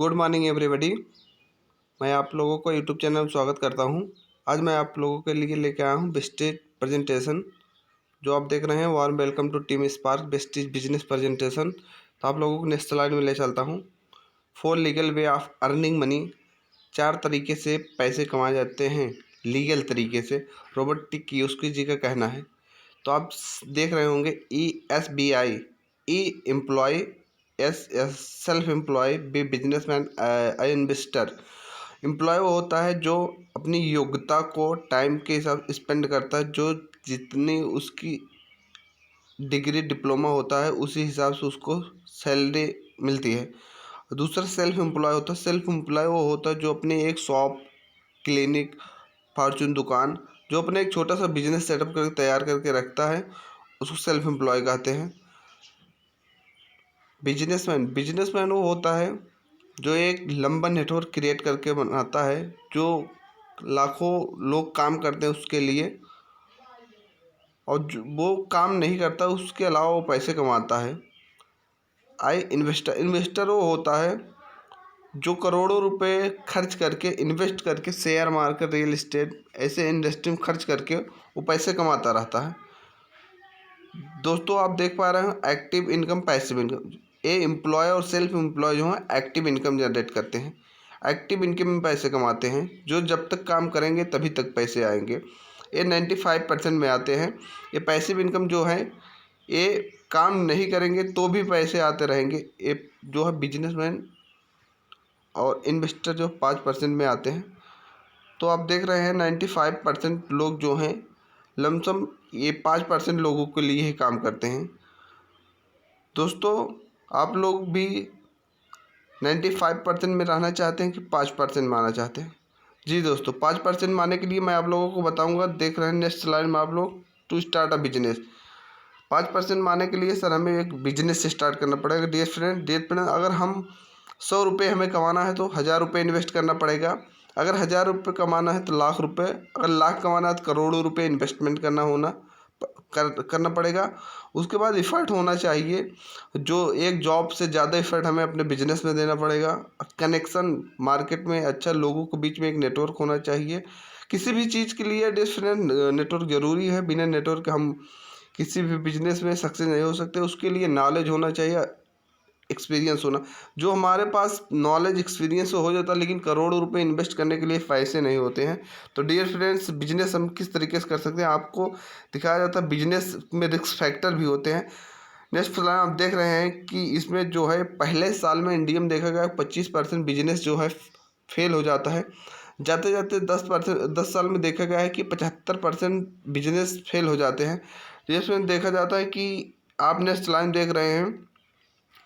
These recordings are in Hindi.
Good morning everybody. मैं आप लोगों को यूट्यूब चैनल में स्वागत करता हूं। आज मैं आप लोगों के लिए लेके आया हूं बेस्टेज प्रेजेंटेशन। जो आप देख रहे हैं warm welcome to team spark Vestige business presentation. तो आप लोगों को नेक्स्ट स्लाइड में ले चलता हूं। 4 legal way of earning money. 4 तरीके से पैसे कमाए जाते हैं लीगल तरीके से, रॉबर्ट कियोसाकी जी का कहना है। तो आप देख रहे होंगे ESBI, E employ, S self employ, B businessman, I investor. Employ वो होता है जो अपनी योग्यता को टाइम के हिसाब स्पेंड करता है, जो जितनी उसकी डिग्री डिप्लोमा होता है उसी हिसाब से उसको सैलरी मिलती है। दूसरा सेल्फ एम्प्लॉय होता है। सेल्फ एम्प्लॉय वो होता है जो अपने एक शॉप, क्लिनिक, फॉर्चून दुकान, जो अपने एक छोटा सा बिजनेस सेटअप करके तैयार करके रखता है, उसको सेल्फ एम्प्लॉय कहते हैं। बिजनेसमैन वो होता है जो एक लंबा नेटवर्क क्रिएट करके बनाता है, जो लाखों लोग काम करते हैं उसके लिए, और वो काम नहीं करता, उसके अलावा वो पैसे कमाता है। इन्वेस्टर वो होता है जो करोड़ों रुपए खर्च करके, इन्वेस्ट करके, शेयर मार्केट, रियल एस्टेट ऐसे इंडस्ट्री में खर्च करके वो पैसे कमाता रहता है। दोस्तों आप देख पा रहे हैं एक्टिव इनकम, पैसिव इनकम। ये एम्प्लॉय और सेल्फ एम्प्लॉय जो है एक्टिव इनकम जनरेट करते हैं। एक्टिव इनकम में पैसे कमाते हैं, जो जब तक काम करेंगे तभी तक पैसे आएंगे। ये 95% में आते हैं। ये पैसिव इनकम जो है, ये काम नहीं करेंगे तो भी पैसे आते रहेंगे। ये जो है बिजनेसमैन और इन्वेस्टर जो 5% में आते हैं। तो आप देख रहे हैं 95% लोग जो हैं लमसम ये 5% लोगों के लिए ही काम करते हैं। दोस्तों आप लोग भी 95% में रहना चाहते हैं कि 5% में आना चाहते हैं? जी दोस्तों, 5% में आने के लिए मैं आप लोगों को बताऊंगा। देख रहे हैं नेक्स्ट स्लाइड में आप लोग, टू स्टार्ट अ बिजनेस। 5% में आने के लिए सर हमें एक बिजनेस स्टार्ट करना पड़ेगा। डियर फ्रेंड, अगर हम 100 रुपये हमें कमाना है तो 1000 रुपये इन्वेस्ट करना पड़ेगा। अगर 1000 रुपये कमाना है तो लाख रुपये, अगर लाख कमाना है तो करोड़ों रुपये इन्वेस्टमेंट करना पड़ेगा। उसके बाद इफ़र्ट होना चाहिए, जो एक जॉब से ज़्यादा इफ़र्ट हमें अपने बिजनेस में देना पड़ेगा। कनेक्शन मार्केट में अच्छा, लोगों के बीच में एक नेटवर्क होना चाहिए। किसी भी चीज़ के लिए डिफरेंट नेटवर्क ज़रूरी है। बिना नेटवर्क हम किसी भी बिजनेस में सक्सेस नहीं हो सकते। उसके लिए नॉलेज होना चाहिए, एक्सपीरियंस होना। जो हमारे पास नॉलेज एक्सपीरियंस हो जाता है, लेकिन करोड़ों रुपए इन्वेस्ट करने के लिए पैसे नहीं होते हैं। तो डियर फ्रेंड्स, बिजनेस हम किस तरीके से कर सकते हैं आपको दिखाया जाता है। बिजनेस में रिस्क फैक्टर भी होते हैं। नेक्स्ट प्लान आप देख रहे हैं कि इसमें जो है पहले साल में इंडिया में देखा गया 25% बिजनेस जो है फेल हो जाता है। जाते जाते 10 साल में देखा गया है कि 75% बिजनेस फेल हो जाते हैं। इसमें देखा जाता है कि आप नेक्स्ट लाइन देख रहे हैं,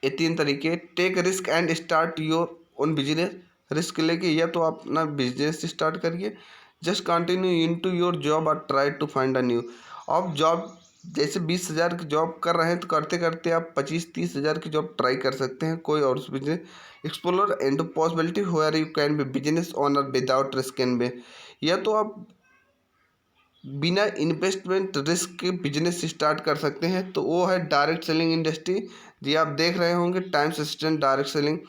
ये 3 तरीके। Take risk and start your own business. Risk लेके या तो आप अपना बिजनेस स्टार्ट करिए। Just continue into your job और try to find a new. आप जॉब जैसे 20,000 की जॉब कर रहे हैं तो करते करते आप 25-30 हज़ार की जॉब ट्राई कर सकते हैं, कोई और business. Explore and possibility where you can be business owner without risk and बे। या तो आप बिना इन्वेस्टमेंट रिस्क के बिजनेस स्टार्ट कर सकते हैं, तो वो है डायरेक्ट सेलिंग इंडस्ट्री। जी आप देख रहे होंगे times assistant direct selling,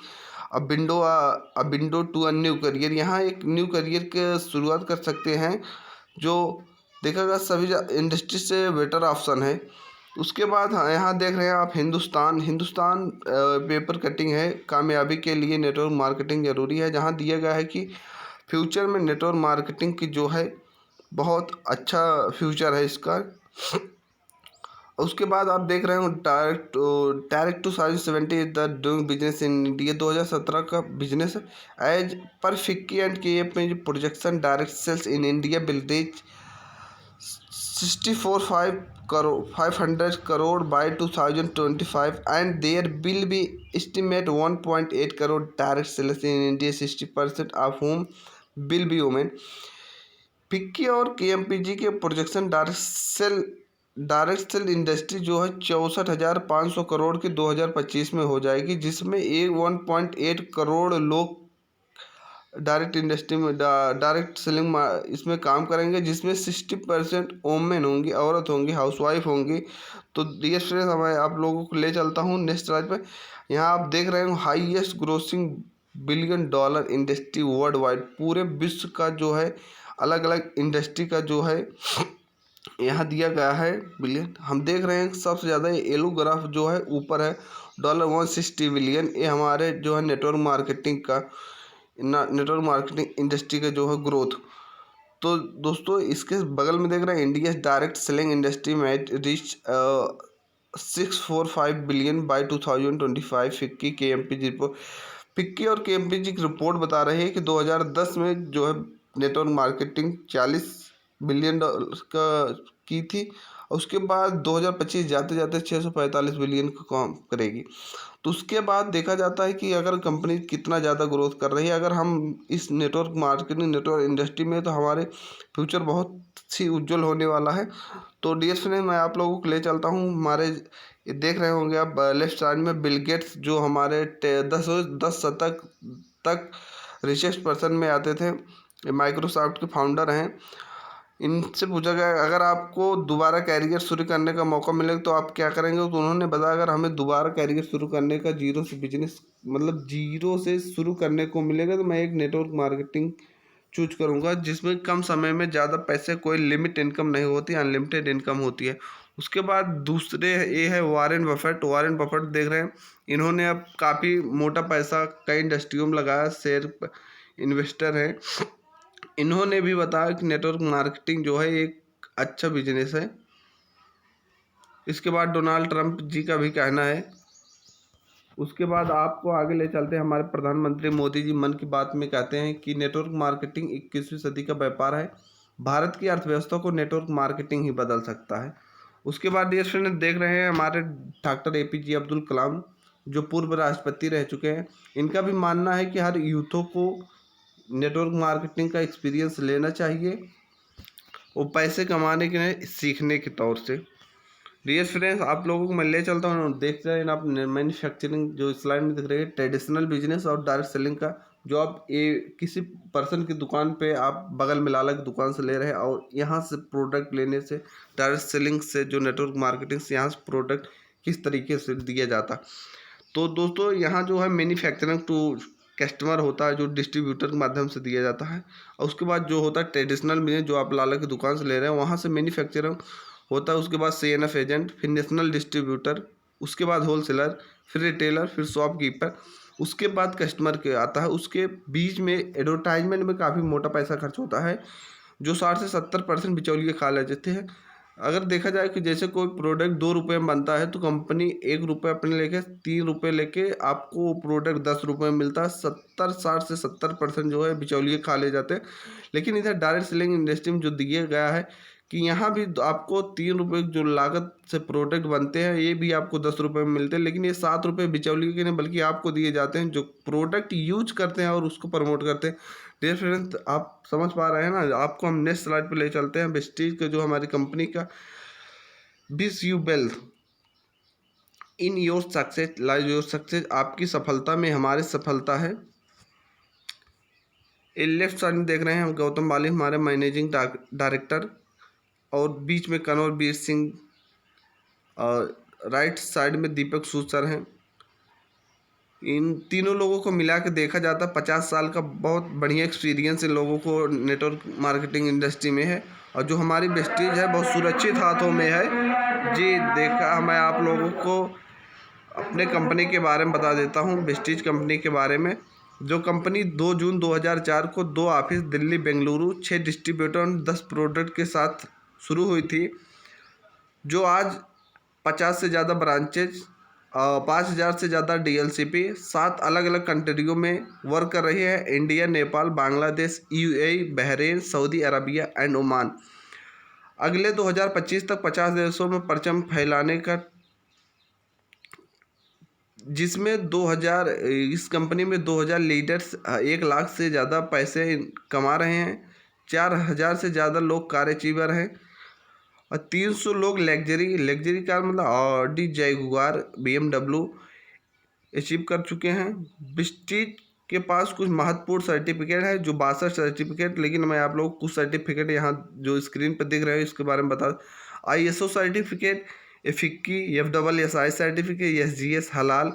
a window to a new career. यहाँ एक न्यू करियर के शुरुआत कर सकते हैं, जो देखा गया सभी इंडस्ट्री से बेटर ऑप्शन है। उसके बाद यहाँ देख रहे हैं आप हिंदुस्तान पेपर कटिंग है। कामयाबी के लिए नेटवर्क मार्केटिंग ज़रूरी है। जहाँ दिया गया है कि फ्यूचर में नेटवर्क मार्केटिंग की जो है बहुत अच्छा फ्यूचर है इसका। उसके बाद आप देख रहे हो direct to 2070 the doing business in India. 2017 का बिजनेस एज पर फिक्की एंड के एफ में जो projection direct sales in India will reach 500 crore by 2025 and there will be estimate 1.8 crore direct sales in India, 60% of home will be women. FICCI और केएमपीजी के प्रोजेक्शन डायरेक्ट सेल इंडस्ट्री जो है 64,500 करोड़ की 2025 में हो जाएगी, जिसमें 1.8 करोड़ लोग डायरेक्ट इंडस्ट्री में डायरेक्ट सेलिंग इसमें काम करेंगे, जिसमें 60% वोमेन होंगी, औरत होंगी, हाउसवाइफ होंगी। तो डियर फ्रेंड्स, मैं आप लोगों को ले चलता हूँ नेक्स्ट स्लाइड पे। यहाँ आप देख रहे हो highest grossing billion dollar industry world wide, पूरे विश्व का जो है अलग अलग इंडस्ट्री का जो है यहाँ दिया गया है बिलियन। हम देख रहे हैं सबसे ज़्यादा येलो ग्राफ जो है ऊपर है, $160 बिलियन। ये हमारे जो है नेटवर्क मार्केटिंग का नेटवर्क मार्केटिंग इंडस्ट्री का जो है ग्रोथ। तो दोस्तों इसके बगल में देख रहे हैं इंडिया डायरेक्ट सेलिंग इंडस्ट्री में reach 645 billion by 2025। FICCI KMPG report, FICCI और KMPG की रिपोर्ट बता रही है कि 2010 में जो है नेटवर्क मार्केटिंग 40 बिलियन डॉलर का की थी, और उसके बाद 2025 जाते जाते 645 बिलियन का काम करेगी। तो उसके बाद देखा जाता है कि अगर कंपनी कितना ज़्यादा ग्रोथ कर रही है, अगर हम इस नेटवर्क मार्केटिंग नेटवर्क इंडस्ट्री में, तो हमारे फ्यूचर बहुत ही उज्जवल होने वाला है। तो डियर फ्रेंड, मैं आप लोगों को ले चलता हूँ हमारे, ये देख रहे होंगे आप लेफ्ट साइड में, बिल गेट्स जो हमारे 10 शतक तक रिचेस्ट पर्सन में आते थे, माइक्रोसॉफ्ट के फाउंडर हैं। इनसे पूछा गया अगर आपको दोबारा कैरियर शुरू करने का मौका मिले तो आप क्या करेंगे, तो उन्होंने बताया अगर हमें दोबारा कैरियर शुरू करने का जीरो से बिजनेस मतलब जीरो से शुरू करने को मिलेगा, तो मैं एक नेटवर्क मार्केटिंग चूज करूंगा जिसमें कम समय में ज़्यादा पैसे, कोई लिमिट इनकम नहीं होती, अनलिमिटेड इनकम होती है। उसके बाद दूसरे ये है वॉरेन बफेट। वॉरेन बफेट देख रहे हैं, इन्होंने अब काफ़ी मोटा पैसा कई इंडस्ट्रियों में लगाया, शेयर इन्वेस्टर हैं। इन्होंने भी बताया कि नेटवर्क मार्केटिंग जो है एक अच्छा बिजनेस है। इसके बाद डोनाल्ड ट्रंप जी का भी कहना है। उसके बाद आपको आगे ले चलते हैं, हमारे प्रधानमंत्री मोदी जी मन की बात में कहते हैं कि नेटवर्क मार्केटिंग 21वीं सदी का व्यापार है, भारत की अर्थव्यवस्था को नेटवर्क मार्केटिंग ही बदल सकता है। उसके बाद डियर फ्रेंड देख रहे हैं हमारे डॉक्टर APJ अब्दुल कलाम, जो पूर्व राष्ट्रपति रह चुके हैं। इनका भी मानना है कि हर यूथों को नेटवर्क मार्केटिंग का एक्सपीरियंस लेना चाहिए, वो पैसे कमाने के नहीं, सीखने के तौर से। डियर फ्रेंड्स, आप लोगों को मैं ले चलता हूँ, देखते हैं आप मैन्युफैक्चरिंग जो स्लाइड में दिख रही है, ट्रेडिशनल बिजनेस और डायरेक्ट सेलिंग का, जो आप ये किसी पर्सन की दुकान पे आप बगल में लाला की दुकान से ले रहे हैं, और यहाँ से प्रोडक्ट लेने से, डायरेक्ट सेलिंग से, जो नेटवर्क मार्केटिंग से यहाँ से प्रोडक्ट किस तरीके से दिया जाता। तो दोस्तों यहाँ जो है मैन्युफैक्चरिंग टू कस्टमर होता है, जो डिस्ट्रीब्यूटर के माध्यम से दिया जाता है। और उसके बाद जो होता है ट्रेडिशनल बिजनेस, जो आप लाला की दुकान से ले रहे हैं, वहाँ से मैन्युफैक्चरिंग होता है। उसके बाद CNF एजेंट, फिर नेशनल डिस्ट्रीब्यूटर, उसके बाद होलसेलर, फिर रिटेलर, फिर शॉपकीपर, उसके बाद कस्टमर के आता है। उसके बीच में एडवर्टाइजमेंट में काफ़ी मोटा पैसा खर्च होता है, जो 60 से 70% बिचौलिए खा लेते हैं। अगर देखा जाए कि जैसे कोई प्रोडक्ट 2 रुपये में बनता है, तो कंपनी 1 रुपये अपने लेके 3 रुपये लेके आपको वो प्रोडक्ट 10 रुपये में मिलता है। 60 से 70% जो है बिचौलिए खा ले जाते हैं। लेकिन इधर डायरेक्ट सेलिंग इंडस्ट्री में जो दिया गया है कि यहाँ भी आपको 3 रुपये जो लागत से प्रोडक्ट बनते हैं, ये भी आपको 10 रुपये में मिलते हैं। लेकिन ये 7 रुपये बिचौलिए के नहीं बल्कि आपको दिए जाते हैं, जो प्रोडक्ट यूज करते हैं और उसको प्रमोट करते हैं। डियर फ्रेंड्स, आप समझ पा रहे हैं ना। आपको हम नेक्स्ट स्लाइड पे ले चलते हैं, वेस्टीज का जो हमारी कंपनी का, wish you wealth in your success lies your success, आपकी सफलता में हमारी सफलता है। लेफ्ट साइड में देख रहे हैं हम गौतम बाली, हमारे मैनेजिंग डायरेक्टर, और बीच में कनवरबीर सिंह, और राइट साइड में दीपक सूद सर हैं। इन तीनों लोगों को मिला के देखा जाता 50 साल का बहुत बढ़िया एक्सपीरियंस इन लोगों को नेटवर्क मार्केटिंग इंडस्ट्री में है। और जो हमारी वेस्टीज है बहुत सुरक्षित हाथों में है। जी देखा, मैं आप लोगों को अपने कंपनी के बारे में बता देता हूँ, वेस्टीज कंपनी के बारे में। जो कंपनी 2 जून 2004 को 2 ऑफिस दिल्ली, बेंगलुरु, 6 डिस्ट्रीब्यूटर और 10 प्रोडक्ट के साथ शुरू हुई थी, जो आज 50 से ज़्यादा ब्रांचेज, 5000 से ज़्यादा DLCP, 7 अलग अलग कंट्रियों में वर्क कर रही है, India, Nepal, Bangladesh, UAE, Bahrain, Saudi Arabia and Oman. अगले 2025 तक 50 देशों में परचम फैलाने का, जिसमें 2000 इस कंपनी में 2000 लीडर्स 1 लाख से ज़्यादा पैसे कमा रहे हैं, 4000 से ज़्यादा लोग कार अचीवर हैं, और 300 लोग लग्जरी कार मतलब ऑडी, जैगुआर, BMW अचीव कर चुके हैं। वेस्टीज के पास कुछ महत्वपूर्ण सर्टिफिकेट है, जो 62 सर्टिफिकेट, लेकिन मैं आप लोग कुछ सर्टिफिकेट यहाँ जो स्क्रीन पर दिख रहे हैं इसके बारे में बता। ISO certificate, FICCI, FSSAI certificate, SGS हलाल,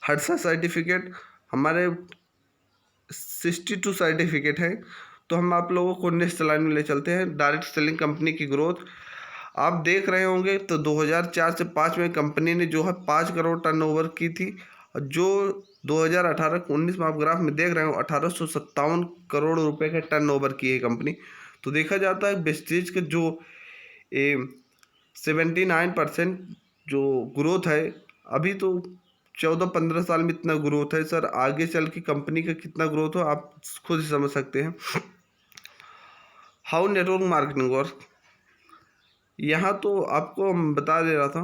हडसा सर्टिफिकेट, हमारे 62 सर्टिफिकेट है। तो हम आप लोगों को नेक्स्ट लाइन में ले चलते हैं। डायरेक्ट सेलिंग कंपनी की ग्रोथ आप देख रहे होंगे तो 2004 से 5 में कंपनी ने जो है 5 करोड़ टर्नओवर की थी, और जो 2018-19 में आप ग्राफ में देख रहे हो 1857 करोड़ रुपए के टर्नओवर की है कंपनी। तो देखा जाता है वेस्टेज के जो 79% जो ग्रोथ है, अभी तो 14-15 साल में इतना ग्रोथ है सर, आगे चल के कंपनी का कितना ग्रोथ हो आप खुद ही समझ सकते हैं। हाउ नेटवर्क मार्केटिंग वर्क, यहाँ तो आपको मैं बता दे रहा था।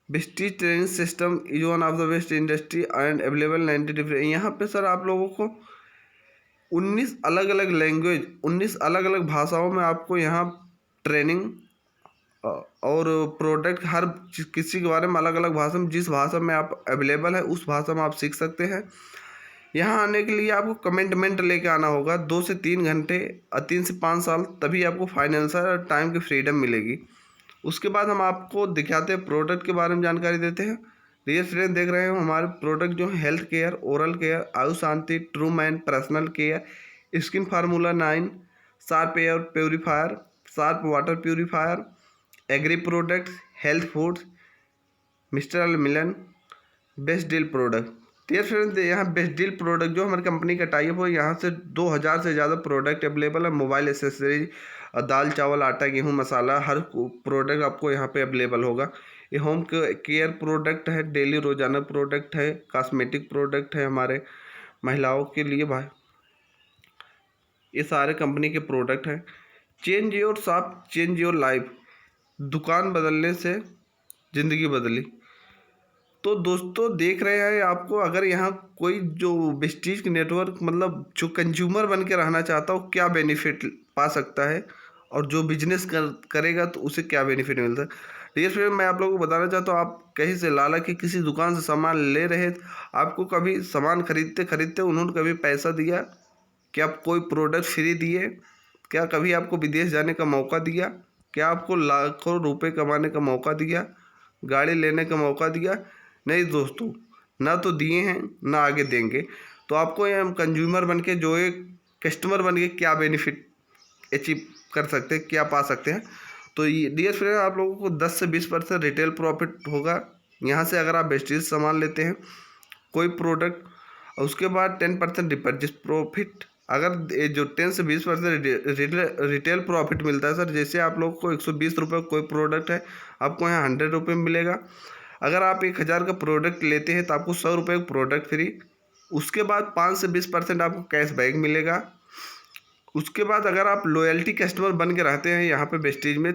Wastage training system is one of the best industry and available 90 different. यहाँ पे सर आप लोगों को 19 अलग अलग लैंग्वेज, 19 अलग अलग भाषाओं में आपको यहाँ ट्रेनिंग और प्रोडक्ट हर किसी के बारे में अलग अलग भाषा में, जिस भाषा में आप अवेलेबल है उस भाषा में आप सीख सकते हैं। यहाँ आने के लिए आपको कमिटमेंट लेके आना होगा 2 से 3 घंटे और 3 से 5 साल, तभी आपको फाइनेंशियल और टाइम की फ्रीडम मिलेगी। उसके बाद हम आपको दिखाते हैं प्रोडक्ट के बारे में जानकारी देते हैं। डियर फ्रेंड, देख रहे हो हमारे प्रोडक्ट जो है health care, oral care, Ayush Shanti, true man, personal care, skin formula 9, sharp air purifier, sharp water purifier, agri products, health foods, mister Milan, best deal product. Dear friends, यहाँ बेस्ट डील प्रोडक्ट जो हमारी कंपनी का टाइप हो, यहाँ से 2000 से ज़्यादा प्रोडक्ट अवेलेबल है। मोबाइल एसेसरीज, दाल चावल आटा गेहूँ मसाला, हर प्रोडक्ट आपको यहाँ पे अवेलेबल होगा। ये होम केयर प्रोडक्ट है, डेली रोजाना प्रोडक्ट है, कॉस्मेटिक प्रोडक्ट है हमारे महिलाओं के लिए भाई, ये सारे कंपनी के प्रोडक्ट हैं। Change your shop, change your life, दुकान बदलने से ज़िंदगी बदली। तो दोस्तों देख रहे हैं आपको, अगर यहाँ कोई जो वेस्टेज नेटवर्क मतलब जो कंज्यूमर बन के रहना चाहता हो क्या बेनिफिट पा सकता है, और जो बिजनेस करेगा तो उसे क्या बेनिफिट मिलता है। डियर फ्रेंड, मैं आप लोगों को बताना चाहता हूँ, आप कहीं से लाला कि किसी दुकान से सामान ले रहे, आपको कभी सामान खरीदते खरीदते उन्होंने कभी पैसा दिया क्या, कोई प्रोडक्ट फ्री दिए क्या, कभी आपको विदेश जाने का मौका दिया क्या, आपको लाखों रुपए कमाने का मौका दिया, गाड़ी लेने का मौका दिया? नहीं दोस्तों, ना तो दिए हैं ना आगे देंगे। तो आपको ये कंज्यूमर बन के, जो एक कस्टमर बन के क्या बेनिफिट अचीव कर सकते हैं, क्या पा सकते हैं। तो ये डियर फ्रेंड, आप लोगों को 10 से 20% रिटेल प्रॉफिट होगा यहाँ से अगर आप वेस्टेज सामान लेते हैं कोई प्रोडक्ट, और उसके बाद 10% रिपर्चेज प्रॉफिट। अगर जो 10 से 20% रिटेल प्रॉफिट मिलता है सर, जैसे आप लोगों को 120 रुपये कोई प्रोडक्ट है, आपको यहाँ 100 रुपये मिलेगा। अगर आप 1000 का प्रोडक्ट लेते हैं तो आपको 100 रुपये प्रोडक्ट फ्री। उसके बाद 5 से 20% आपको कैशबैक मिलेगा। उसके बाद अगर आप लॉयल्टी कस्टमर बन के रहते हैं यहाँ पे वेस्टेज में,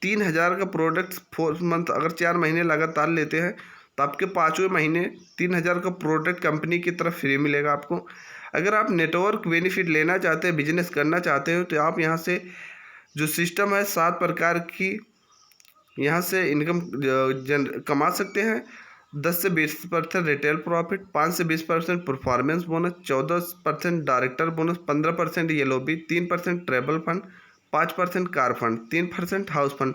3000 का प्रोडक्ट 4 मंथ अगर 4 महीने लगातार लेते हैं तो आपके 5वें महीने 3000 का प्रोडक्ट कंपनी की तरफ फ्री मिलेगा आपको। अगर आप नेटवर्क बेनिफिट लेना चाहते हैं, बिजनेस करना चाहते हो, तो आप यहाँ से जो सिस्टम है 7 प्रकार की यहाँ से इनकम कमा सकते हैं। 10 से 20% रिटेल प्रॉफिट, 5 से 20% performance bonus, 14% director bonus, 15% yellow B, 3% travel fund, 5% car fund, 3% house fund.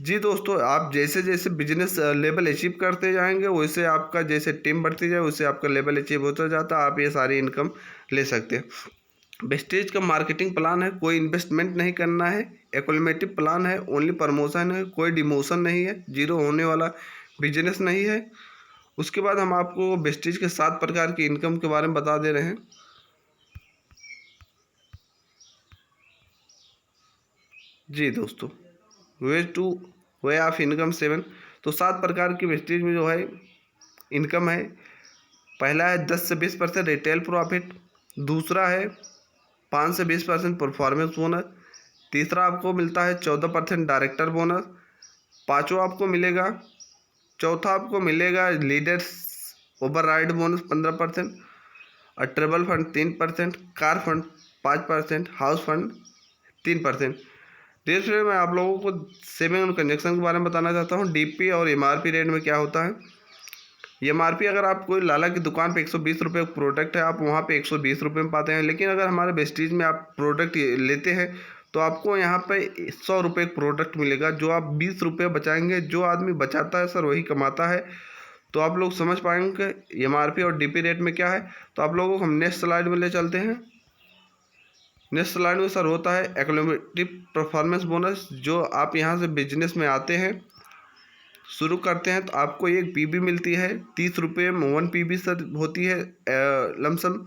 जी दोस्तों, आप जैसे जैसे बिजनेस लेवल अचीव करते जाएंगे वैसे आपका जैसे टीम बढ़ती जाए वैसे आपका लेवल अचीव होता जाता है, आप ये सारी इनकम ले सकते हैं। वेस्टेज का मार्केटिंग प्लान है, कोई इन्वेस्टमेंट नहीं करना है, एक्लमेटिव प्लान है, ओनली प्रमोशन है, कोई डिमोशन नहीं है, जीरो होने वाला बिजनेस नहीं है। उसके बाद हम आपको वेस्टेज के 7 प्रकार की इनकम के बारे में बता दे रहे हैं। जी दोस्तों, वे ऑफ इनकम 7। तो 7 प्रकार की वेस्टेज में जो है इनकम है। पहला है 10 से 20% रिटेल प्रॉफिट, दूसरा है 5 से 20% परफॉर्मेंस बोनस, तीसरा आपको मिलता है 14% डायरेक्टर बोनस, पाँचवा आपको मिलेगा, चौथा आपको मिलेगा लीडर्स ओवरराइड बोनस 15%, और travel fund 3%, car fund 5%, house fund 3%। Dear friend, मैं आप लोगों को सेविंग एंड कंजक्शन के बारे में बताना चाहता हूँ। डीपी और एमआरपी रेट में क्या होता है। एमआरपी अगर आप कोई लाला की दुकान पे 120 रुपये प्रोडक्ट है, आप वहाँ पे 120 रुपये में पाते हैं। लेकिन अगर हमारे वेस्टेज में आप प्रोडक्ट लेते हैं तो आपको यहाँ पे 100 रुपये प्रोडक्ट मिलेगा, जो आप 20 रुपये बचाएंगे। जो आदमी बचाता है सर वही कमाता है। तो आप लोग समझ पाएंगे MRP और DP रेट में क्या है। तो आप लोगों को हम नेक्स्ट स्लाइड में ले चलते हैं। नेक्स्ट स्लाइड में सर होता है एक्यूमुलेटिव परफॉर्मेंस बोनस। जो आप यहाँ से बिजनेस में आते हैं, शुरू करते हैं, तो आपको एक PB मिलती है 30 रुपये में 1 PB सर होती है लमसम।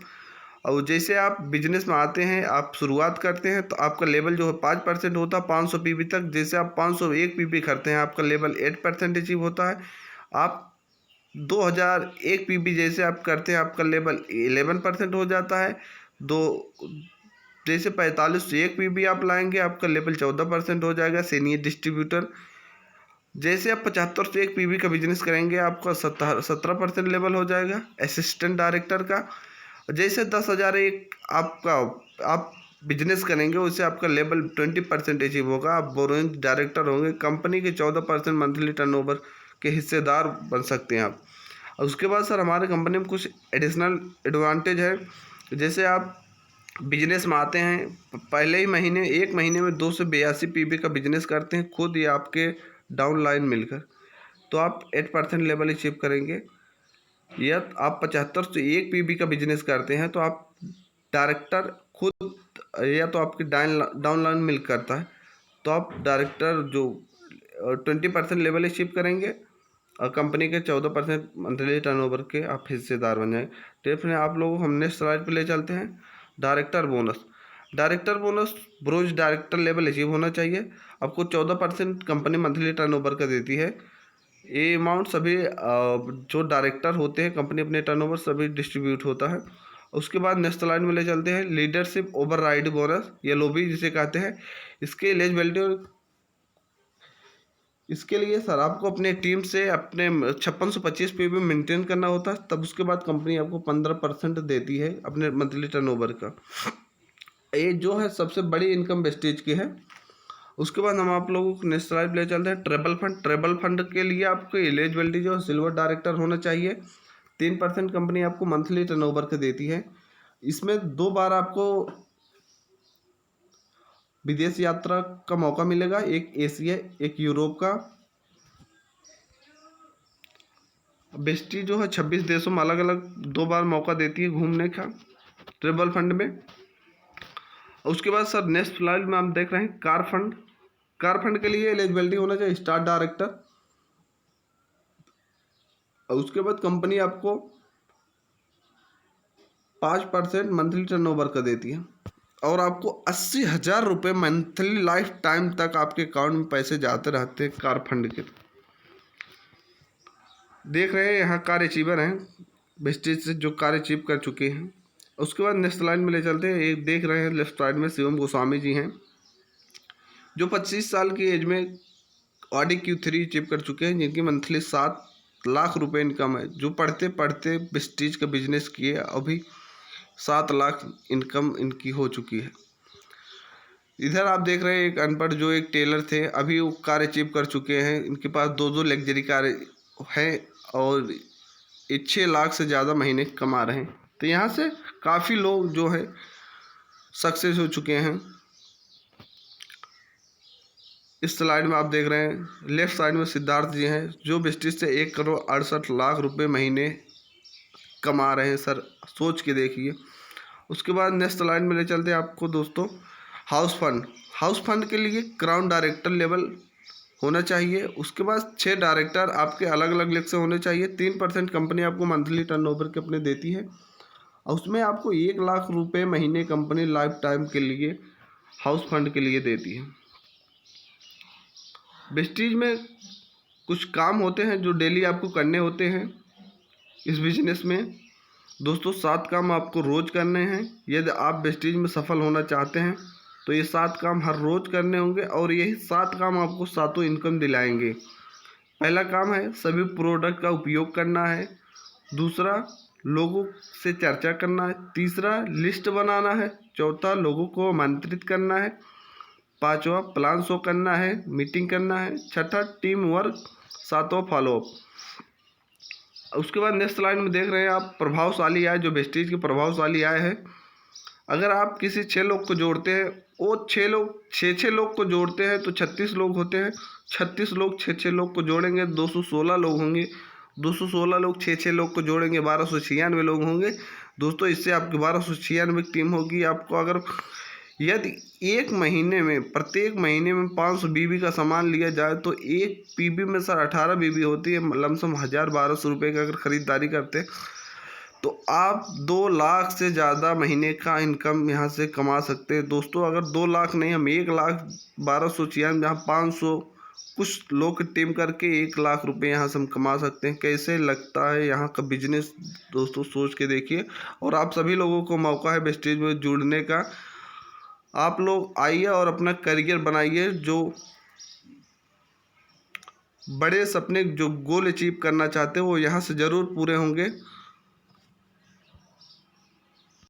और जैसे आप बिजनेस में आते हैं, आप शुरुआत करते हैं, तो आपका लेवल जो है 5% होता है 500 PB तक। जैसे आप 501 PB करते हैं, आपका लेवल 8% अचीव होता है। आप 2001 PB जैसे आप करते हैं, आपका लेवल 11% हो जाता है। जैसे 45 से 1 PB आप लाएंगे, आपका लेवल 14% हो जाएगा सीनियर डिस्ट्रीब्यूटर। जैसे आप 75 से 1 PB का बिजनेस करेंगे, आपका 17% लेवल हो जाएगा असिस्टेंट डायरेक्टर का। जैसे 10,001 आप बिजनेस करेंगे, उससे आपका लेवल 20% अचीव होगा। आप बोरोइंग डायरेक्टर होंगे, कंपनी के 14% मंथली टर्नओवर के हिस्सेदार बन सकते हैं आप। और उसके बाद सर हमारे कंपनी में कुछ एडिशनल एडवांटेज है। जैसे आप बिजनेस में आते हैं, पहले ही महीने 1 महीने में 2 से 82 PB का बिजनेस करते हैं खुद या आपके डाउन लाइन मिलकर, तो आप 8% लेवल अचीव करेंगे। या आप 75 से 1 PB का बिजनेस करते हैं, तो आप डायरेक्टर खुद या तो आपकी डाउन लाइन मिल करता है, तो आप डायरेक्टर जो 20% लेवल अचीव करेंगे और कंपनी के 14% मंथली टर्नओवर के आप हिस्सेदार बन जाएंगे। डेफिनेटली आप लोगों को हम नेक्स्ट स्लाइड पे ले चलते हैं। Director bonus bronze director level achieve होना चाहिए। आपको 14% कंपनी मंथली टर्नओवर का देती है। ये अमाउंट सभी जो डायरेक्टर होते हैं कंपनी अपने टर्नओवर सभी डिस्ट्रीब्यूट होता है। उसके बाद नेक्स्ट लाइन में ले चलते हैं लीडरशिप ओवरराइड बोनस या लोबी जिसे कहते हैं। इसके एलिजिबिलिटी, इसके लिए सर आपको अपने टीम से अपने 5625 PB मेंटेन करना होता है, तब उसके बाद कंपनी आपको 15% देती है अपने मंथली टर्नओवर का। ये जो है सबसे बड़ी इनकम वेस्टेज की है। उसके बाद हम आप लोगों को नेक्स्ट स्लाइड ले चलते हैं ट्रेबल फंड के लिए आपको एलिजिबिलिटी जो सिल्वर डायरेक्टर होना चाहिए। 3% कंपनी आपको मंथली टर्नओवर का देती है। इसमें 2 बार आपको विदेश यात्रा का मौका मिलेगा, एक एशिया एक यूरोप का। बेस्टी जो है 26 देशों में अलग अलग 2 बार मौका देती है घूमने का ट्रेबल फंड में। उसके बाद सर नेक्स्ट स्लाइड में हम देख रहे हैं कार फंड के लिए एलिजिबिलिटी होना चाहिए स्टार डायरेक्टर। और उसके बाद कंपनी आपको 5% मंथली टर्नओवर का देती है और आपको 80,000 रुपये मंथली लाइफ टाइम तक आपके अकाउंट में पैसे जाते रहते हैं कार फंड के। देख रहे हैं यहाँ कार अचीवर हैं वेस्टेज से जो कार अचीव कर चुके हैं। उसके बाद नेक्स्ट लाइन में ले चलते हैं। एक देख रहे हैं लेफ्ट साइड में शिवम गोस्वामी जी हैं जो 25 साल की एज में ऑडी Q3 अचीव कर चुके हैं, जिनकी मंथली 7 लाख रुपए इनकम है। जो पढ़ते पढ़ते वेस्टेज का बिजनेस किए, अभी 7 लाख इनकम इनकी हो चुकी है। इधर आप देख रहे हैं एक अनपढ़ जो एक टेलर थे, अभी वो कार अचीव कर चुके हैं। इनके पास 2 लग्जरी कार है और 6 लाख से ज़्यादा महीने कमा रहे हैं। तो यहाँ से काफ़ी लोग जो है सक्सेस हो चुके हैं। इस स्लाइड में आप देख रहे हैं लेफ्ट साइड में सिद्धार्थ जी हैं जो वेस्टेज से 1,68,00,000 रुपये महीने कमा रहे हैं। सर सोच के देखिए। उसके बाद नेक्स्ट स्लाइड में ले चलते हैं आपको दोस्तों हाउस फंड के लिए क्राउन डायरेक्टर लेवल होना चाहिए। उसके बाद 6 डायरेक्टर आपके अलग अलग लेग से होने चाहिए। 3% कंपनी आपको मंथली टर्नओवर के अपने देती है और उसमें आपको 1 लाख रुपये महीने कंपनी लाइफ टाइम के लिए हाउस फंड के लिए देती है। वेस्टेज में कुछ काम होते हैं जो डेली आपको करने होते हैं इस बिजनेस में दोस्तों। 7 काम आपको रोज़ करने हैं। यदि आप वेस्टेज में सफल होना चाहते हैं तो ये 7 काम हर रोज़ करने होंगे और यही 7 काम आपको 7 इनकम दिलाएंगे। पहला काम है सभी प्रोडक्ट का उपयोग करना है। दूसरा लोगों से चर्चा करना है। तीसरा लिस्ट बनाना है। चौथा लोगों को आमंत्रित करना है। पांचवा प्लान शो करना है, मीटिंग करना है। छठा टीम वर्क। सातवां फॉलोअप। उसके बाद नेक्स्ट स्लाइड में देख रहे हैं आप प्रभावशाली आय, जो वेस्टेज की प्रभावशाली आय है। अगर आप किसी 6 लोग को जोड़ते हैं, वो 6 लोग को जोड़ते हैं तो 36 लोग होते हैं। 36 लोग 6 लोग को जोड़ेंगे 216 लोग होंगे। 216 लोग 6 लोग को जोड़ेंगे 1296 लोग होंगे दोस्तों। इससे आपकी 1296 टीम होगी। आपको अगर यदि एक महीने में प्रत्येक महीने में 500 बीबी का सामान लिया जाए तो एक पीबी में सर 18 बीबी होती है। लमसम 1000-1200 रुपये का अगर ख़रीदारी करते तो आप 2 लाख से ज़्यादा महीने का इनकम यहाँ से कमा सकते हैं दोस्तों। अगर 2 लाख नहीं, हम 1,12,96 जहाँ 500 कुछ लोग टीम करके 1 लाख रुपए यहाँ से हम कमा सकते हैं। कैसे लगता है यहाँ का बिजनेस दोस्तों, सोच के देखिए। और आप सभी लोगों को मौका है वेस्टेज में जुड़ने का। आप लोग आइए और अपना करियर बनाइए। जो बड़े सपने, जो गोल अचीव करना चाहते हैं वो यहाँ से ज़रूर पूरे होंगे।